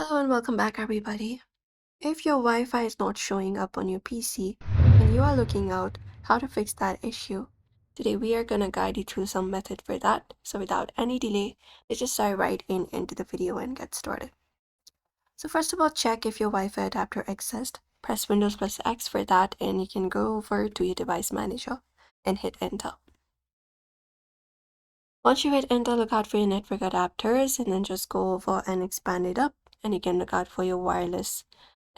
Hello and welcome back everybody. If your Wi-Fi is not showing up on your PC and you are looking out how to fix that issue, today we are going to guide you through some method for that. So without any delay, let's just dive right into the video and get started. So first of all, check if your Wi-Fi adapter exists. Press Windows plus X for that and you can go over to your device manager and hit enter. Once you hit enter, look out for your network adapters and then just go over and expand it up, and you can look out for your wireless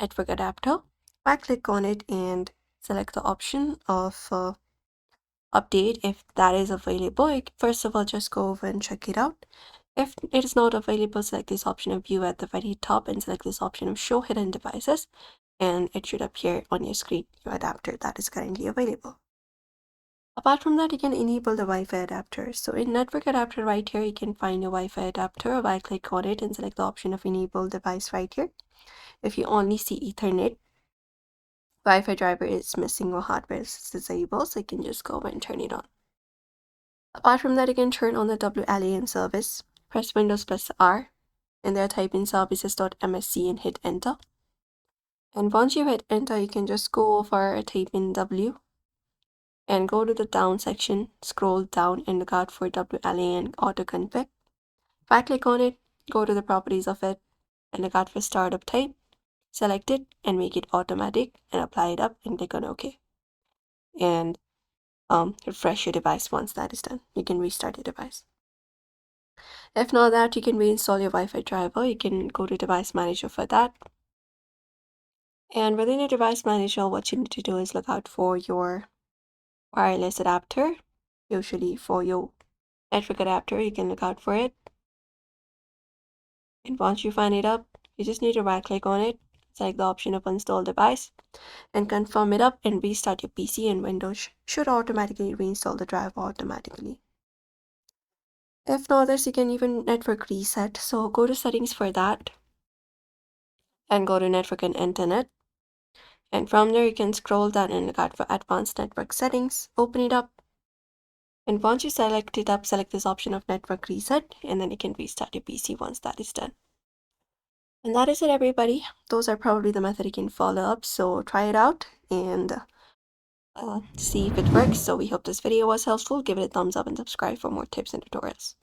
network adapter. Right click on it and select the option of update if that is available. First of all, just go over and check it out. If it is not available, select this option of view at the very top and select this option of show hidden devices, and it should appear on your screen your adapter that is currently available. Apart from that, you can enable the Wi-Fi adapter. So in network adapter right here, you can find your Wi-Fi adapter. Right click on it and select the option of enable device right here. If you only see Ethernet, Wi-Fi driver is missing or hardware is disabled, so you can just go and turn it on. Apart from that, you can turn on the WLAN service. Press Windows plus R and there type in services.msc and hit enter. And once you hit enter, you can just go over type in W and go to the down section, scroll down and look out for WLAN auto config. Right click on it, go to the properties of it and look out for startup type, select it and make it automatic and apply it up and click on OK. And refresh your device. Once that is done, you can restart your device. If not that, you can reinstall your Wi-Fi driver. You can go to device manager for that. And within your device manager, what you need to do is look out for your wireless adapter. Usually for your network adapter, you can look out for it. And once you find it up, you just need to right click on it, select the option of install device and confirm it up and restart your PC, and Windows should automatically reinstall the driver automatically. If not this, you can even network reset. So go to settings for that and go to network and internet. And from there, you can scroll down and look out for advanced network settings, open it up. And once you select it up, select this option of network reset, and then you can restart your PC once that is done. And that is it, everybody. Those are probably the method you can follow up. So try it out and see if it works. So we hope this video was helpful. Give it a thumbs up and subscribe for more tips and tutorials.